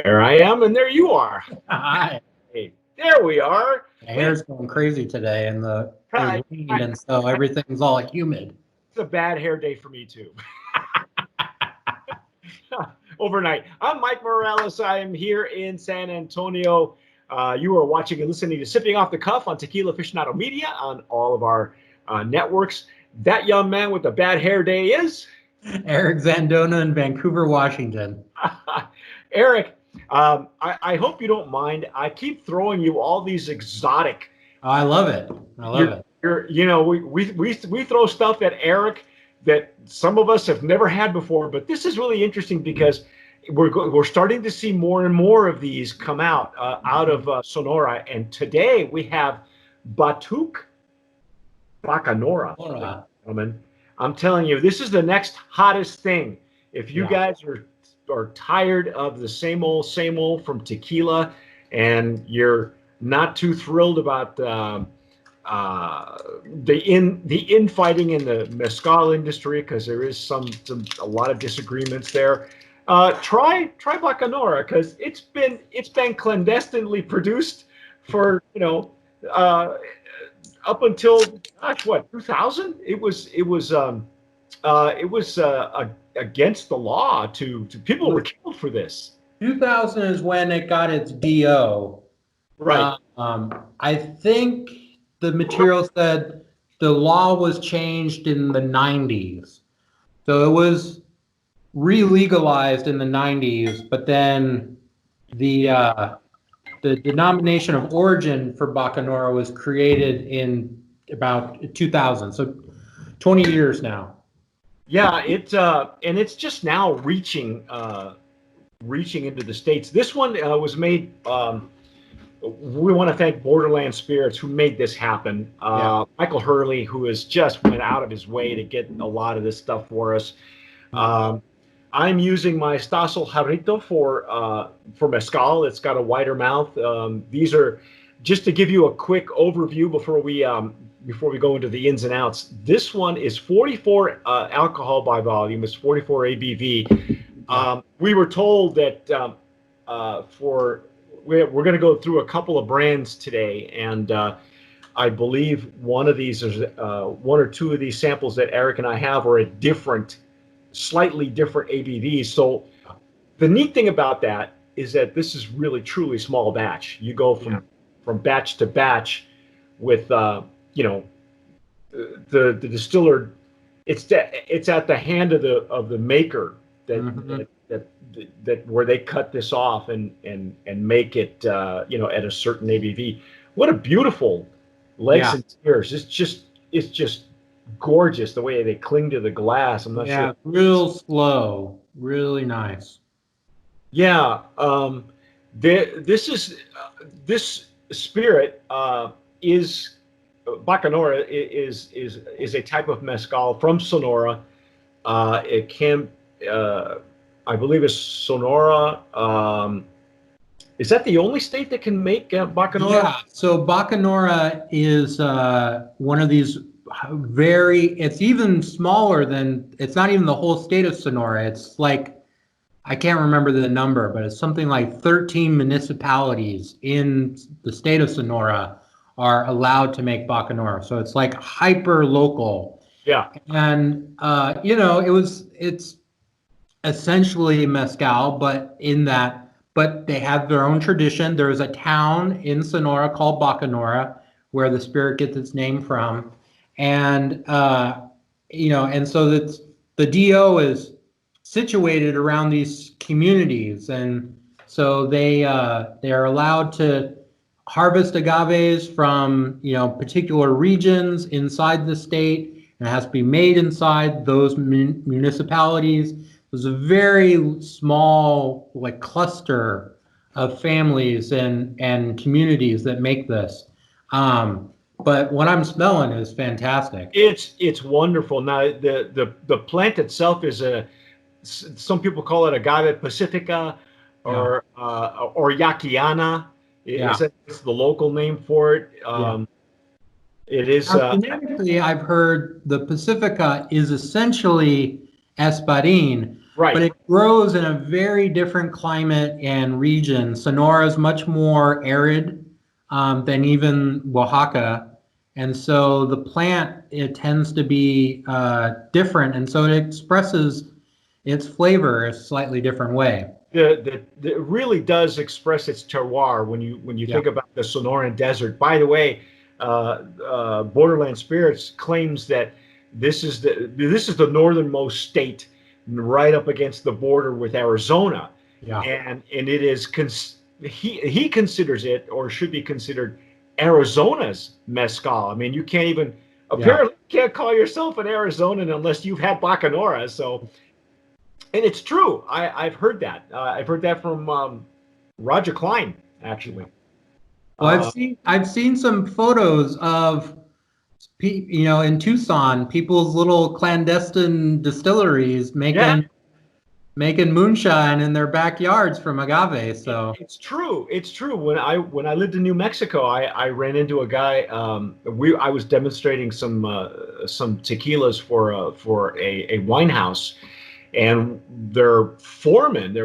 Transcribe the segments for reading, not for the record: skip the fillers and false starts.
There I am, and there you are. Hi. Hey, there we are. My hair's going crazy today, and the Hi. rain, and so everything's all humid. It's a bad hair day for me too. Overnight. I'm Mike Morales. I am here in San Antonio. You are watching and listening to Sipping Off the Cuff on Tequila Aficionado Media on all of our networks. That young man with the bad hair day is Eric Zandona in Vancouver, Washington. Eric. I hope you don't mind. I keep throwing you all these exotic. Oh, I love it. I love it. We throw stuff at Eric that some of us have never had before, but this is really interesting because we're starting to see more and more of these come out of Sonora, and today we have Batuq Bacanora. Gentlemen, I'm telling you, this is the next hottest thing. If you guys are tired of the same old from tequila, and you're not too thrilled about the infighting in the mezcal industry, because there is a lot of disagreements there. Try Bacanora, because it's been clandestinely produced for up until what, 2000? It was against the law to people were killed for this. 2000 is when it got its DO. Right. I think the material said the law was changed in the 90s. So it was re-legalized in the 90s, but then the denomination of origin for Bacanora was created in about 2000. So 20 years now. Yeah, and it's just now reaching into the States. This one was made. We want to thank Borderland Spirits, who made this happen. Michael Hurley, who has just went out of his way to get a lot of this stuff for us. I'm using my Stasel Jarrito for mezcal. It's got a wider mouth. These are just to give you a quick overview before we go into the ins and outs. This one is 44 alcohol by volume. It's 44 ABV. We were told that we're going to go through a couple of brands today, and I believe one of these is one or two of these samples that Eric and I have are at slightly different ABVs. So the neat thing about that is that this is really truly small batch. You go from batch to batch with the distiller. It's at the hand of the maker that where they cut this off and make it at a certain ABV. What a beautiful legs and tears. It's just gorgeous the way they cling to the glass. I'm not sure. Real slow, really nice. Yeah, this spirit is Bacanora is a type of mezcal from Sonora. It can, I believe, is Sonora. Is that the only state that can make Bacanora? Yeah. So Bacanora is one of these it's even smaller than, it's not even the whole state of Sonora. It's like, I can't remember the number, but it's something like 13 municipalities in the state of Sonora are allowed to make Bacanora. So it's like hyper local. Yeah. And it's essentially mezcal, but they have their own tradition. There's a town in Sonora called Bacanora where the spirit gets its name from. And and so that's the DO is situated around these communities, and so they are allowed to harvest agaves from particular regions inside the state, and it has to be made inside those municipalities. There's a very small cluster of families and communities that make this. But what I'm smelling is fantastic. It's wonderful. Now the plant itself is some people call it agave pacifica or yaquiana. It's the local name for it. It is. Genetically, I've heard the pacifica is essentially Espadin, but Right. it grows in a very different climate and region. Sonora is much more arid than even Oaxaca. And so the plant, it tends to be different. And so it expresses its flavor a slightly different way. It really does express its terroir when you Yeah. think about the Sonoran Desert. By the way, Borderland Spirits claims that this is the northernmost state, right up against the border with Arizona, Yeah. and it is he considers it, or should be considered, Arizona's mezcal. I mean, you can't even Yeah. apparently can't call yourself an Arizonan unless you've had Bacanora. So, and it's true. I've heard that. I've heard that from Roger Klein, actually. Well, Uh, I've seen some photos of in Tucson, people's little clandestine distilleries yeah, making moonshine in their backyards from agave. So it's true. It's true. When I lived in New Mexico, I ran into a guy. I was demonstrating some tequilas for a wine house, and their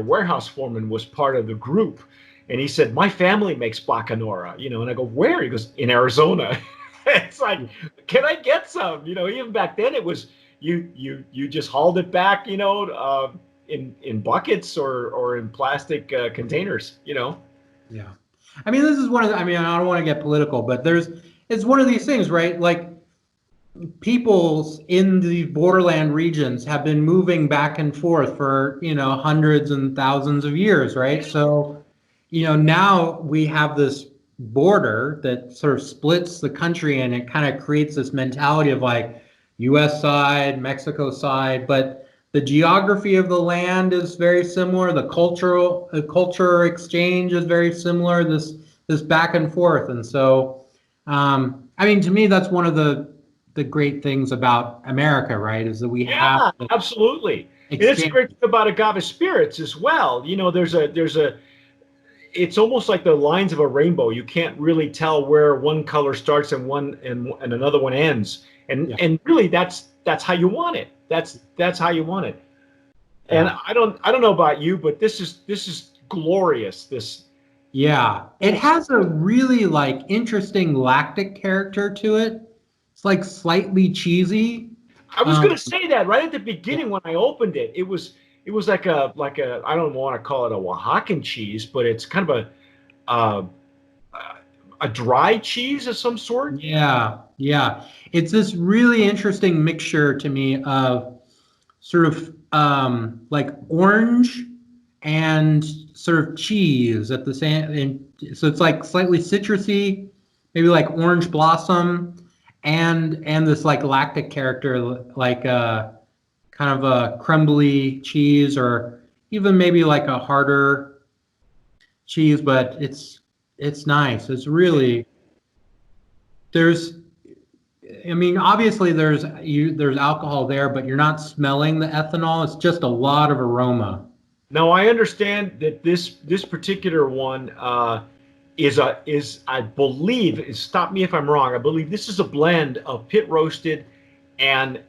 warehouse foreman, was part of the group, and he said, "My family makes Bacanora," and I go, "Where?" He goes, "In Arizona." It's like, can I get some? Even back then it was you just hauled it back, in buckets or in plastic containers. yeah, I mean, this is one of the, I mean, I don't want to get political, but it's one of these things, right? Like peoples in the borderland regions have been moving back and forth for, hundreds and thousands of years, right? So, now we have this border that sort of splits the country and it kind of creates this mentality of like US side, Mexico side, but the geography of the land is very similar. The culture exchange is very similar. This back and forth, and so I mean, to me, that's one of the great things about America, right? Is that we have Yeah, the absolutely. And it's a exchange. great thing about agave spirits as well. There's a it's almost like the lines of a rainbow. You can't really tell where one color starts and another one ends. And Yeah, and really that's how you want it. That's how you want it. And yeah, I don't know about you, but this is glorious. This yeah. It whole has a really like interesting lactic character to it. It's like slightly cheesy. I was Um, gonna say that right at the yeah, beginning when I opened it. It was like a I don't want to call it a Oaxacan cheese, but it's kind of uh, a dry cheese of some sort. yeah, yeah. It's this really interesting mixture to me of sort of like orange and sort of cheese at the same, and so it's like slightly citrusy, maybe like orange blossom, and this like lactic character, like kind of a crumbly cheese, or even maybe like a harder cheese, but it's nice. It's really there's I mean, obviously there's alcohol there, but you're not smelling the ethanol. It's just a lot of aroma. Now I understand that this particular one is I believe, stop me if I'm wrong. I believe this is a blend of pit roasted and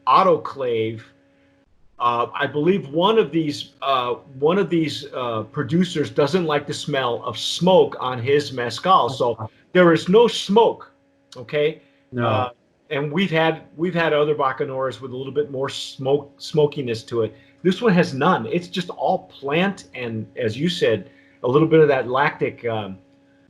autoclave. I believe one of these producers doesn't like the smell of smoke on his mezcal, so there is no smoke. Okay, uh, No. and we've had other bacanoras with a little bit more smokiness to it. This one has none. It's just all plant and, as you said, a little bit of that lactic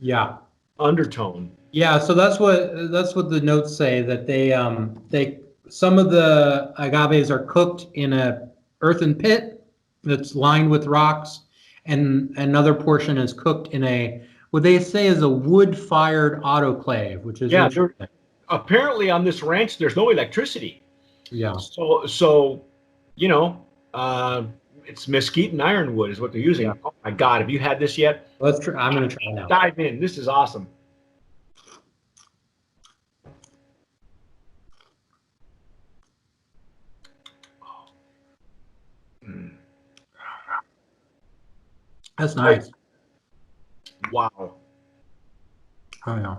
Yeah. undertone. Yeah, so that's what the notes say, that they some of the agaves are cooked in a earthen pit that's lined with rocks, and another portion is cooked in a what they say is a wood-fired autoclave, which is Yeah, there interesting. apparently on this ranch there's no electricity. Yeah. So you know, uh, it's mesquite and ironwood is what they're Yeah. using. Oh my God, have you had this yet? Let's try. I'm gonna try now. Dive in. This is awesome. Mm. That's Oh, nice. wow. Oh yeah.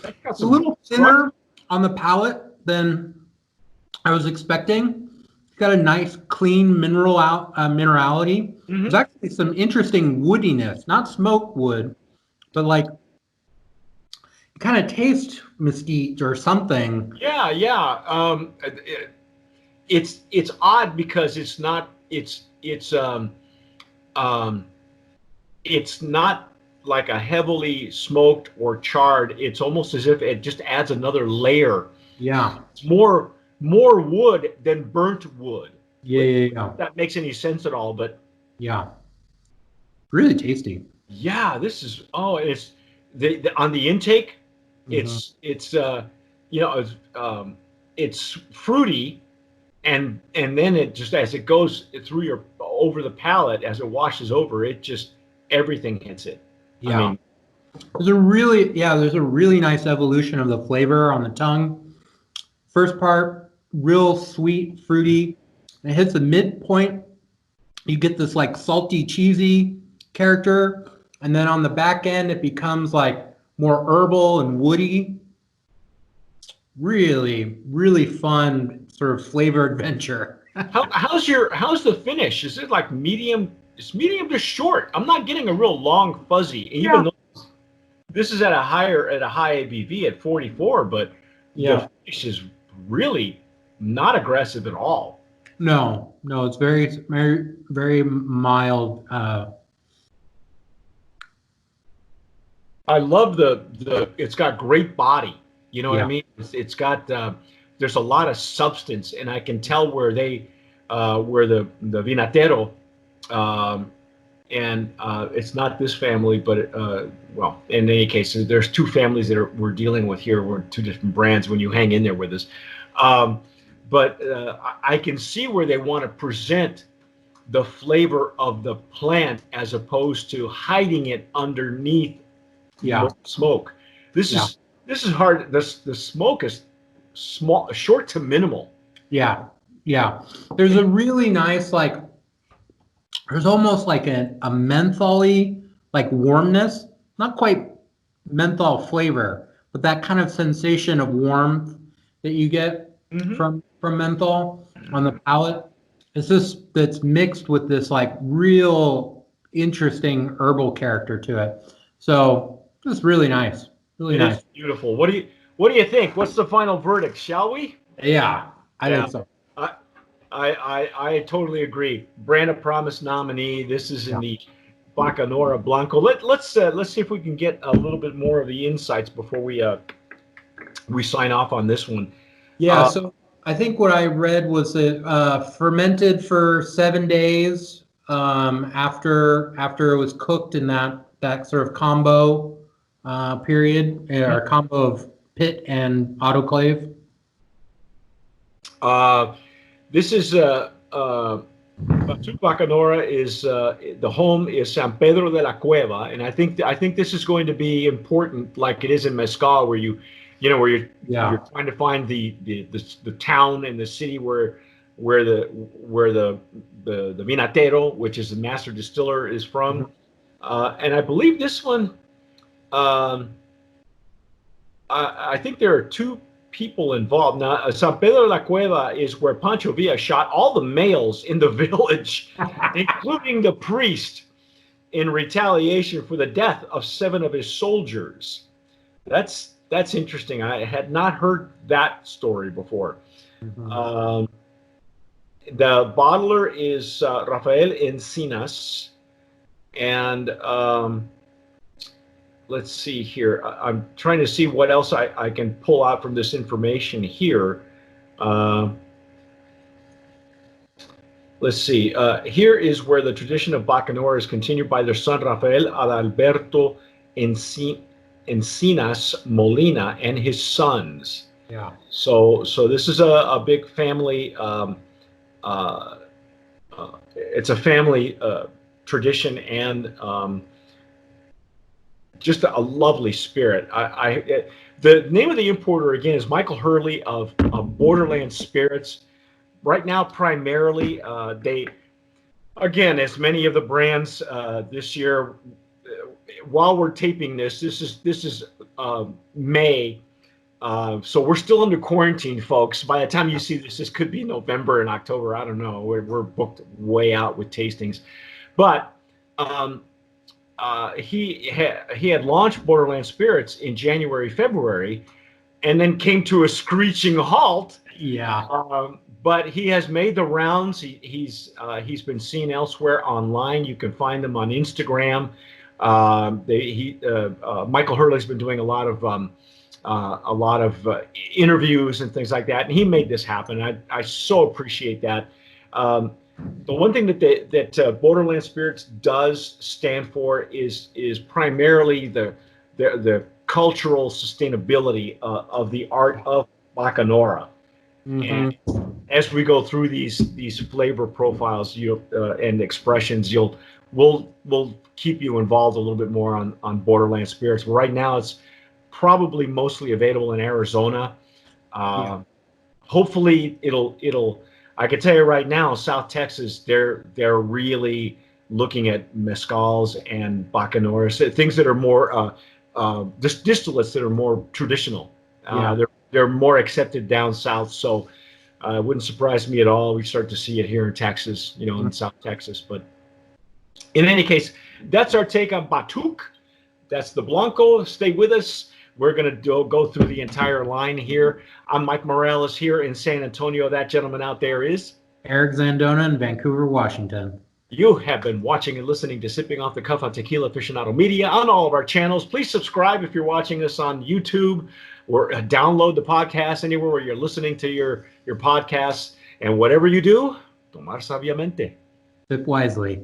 That's got It's a some little crunch. thinner on the palate than I was expecting. It's got a nice, clean minerality. There's Hmm. actually some interesting woodiness, not smoked wood, but like it kind of tastes mesquite or something. Yeah, yeah. It's odd because um, it's not like a heavily smoked or charred. It's almost as if it just adds another layer. Yeah, It's more wood than burnt wood. yeah, yeah, yeah. If that makes any sense at all, but Yeah, really tasty. yeah, this is it's on the intake, Hmm. you know it's fruity, and then it just as it goes through your over the palate as it washes over it, just everything hits it. I Yeah. mean, There's a really nice evolution of the flavor on the tongue. First part, real sweet, fruity. It hits the midpoint. You get this like salty, cheesy character. And then on the back end, it becomes like more herbal and woody. Really, really fun sort of flavor adventure. how's the finish? Is it like medium? It's medium to short. I'm not getting a real long fuzzy, even Yeah. though this is at a high ABV at 44, but the Yeah. finish is really not aggressive at all. No, no, it's very, very, very mild. I love the it's got great body. You know what I Yeah. mean? It's got there's a lot of substance, and I can tell where where the vinatero um, and it's not this family, but well, in any case, there's two families we're dealing with here. We're two different brands. When you hang in there with us, um, but I can see where they want to present the flavor of the plant as opposed to hiding it underneath Yeah. smoke. This Yeah. is this is hard. The smoke is small, short to minimal. Yeah. Yeah. There's a really nice, like, there's almost like a mentholy, like warmness, not quite menthol flavor, but that kind of sensation of warmth that you get Hmm. from menthol on the palate. It's just that's mixed with this like real interesting herbal character to it. So it's really nice. Really It is nice. beautiful. What do you think? What's the final verdict? Shall we? Yeah, I Yeah. think so. I, I totally agree. Brand of Promise nominee. This is in Yeah. the Bacanora Blanco. Let's see if we can get a little bit more of the insights before we sign off on this one. Yeah, Uh, so I think what I read was that fermented for 7 days after it was cooked in that sort of combo period or combo of pit and autoclave. uh, this is Batuq Bacanora is the home is San Pedro de la Cueva, and I think this is going to be important, like it is in Mezcal, where where you're Yeah. trying to find the town and the city where the vinatero, which is the master distiller, is from, Mhm. and I believe this one. Um, I think there are two people involved. Now, San Pedro de la Cueva is where Pancho Villa shot all the males in the village, including the priest, in retaliation for the death of 7 of his soldiers. That's interesting. I had not heard that story before. Mhm. Um, the bottler is Rafael Encinas, and let's see here. I'm trying to see what else I can pull out from this information here. Uh, let's see. Here is where the tradition of Bacanora is continued by their son Rafael Adalberto Encinas Molina and his sons. Yeah. So this is a big family. Uh, it's a family tradition and just a lovely spirit. The name of the importer again is Michael Hurley of Borderland Spirits. Right now, primarily, they again, as many of the brands this year. While we're taping this, this is May. So we're still under quarantine, folks. By the time you see this, this could be November and October. I don't know. We're booked way out with tastings. But he had launched Borderland Spirits in January, February, and then came to a screeching halt. Yeah. But he has made the rounds. He's been seen elsewhere online. You can find them on Instagram. Michael Hurley's been doing a lot of interviews and things like that, and he made this happen. I so appreciate that. The one thing that Borderland Spirits does stand for is primarily the cultural sustainability of the art of Bacanora. Mm-hmm. And as we go through these flavor profiles, and expressions, we'll keep you involved a little bit more on Borderland Spirits. Right now, it's probably mostly available in Arizona. Hopefully, it'll. I can tell you right now, South Texas, they're really looking at mezcals and bacanoras, things that are more distillates that are more traditional. They're more accepted down south, so it wouldn't surprise me at all. We start to see it here in Texas, in South Texas. But in any case, that's our take on Batuq. That's the Blanco. Stay with us. We're going to go through the entire line here. I'm Mike Morales here in San Antonio. That gentleman out there is Eric Zandona in Vancouver, Washington. You have been watching and listening to Sipping Off the Cuff on Tequila Aficionado Media on all of our channels. Please subscribe if you're watching us on YouTube, or download the podcast anywhere where you're listening to your podcasts. And whatever you do, tomar sabiamente. Sip wisely.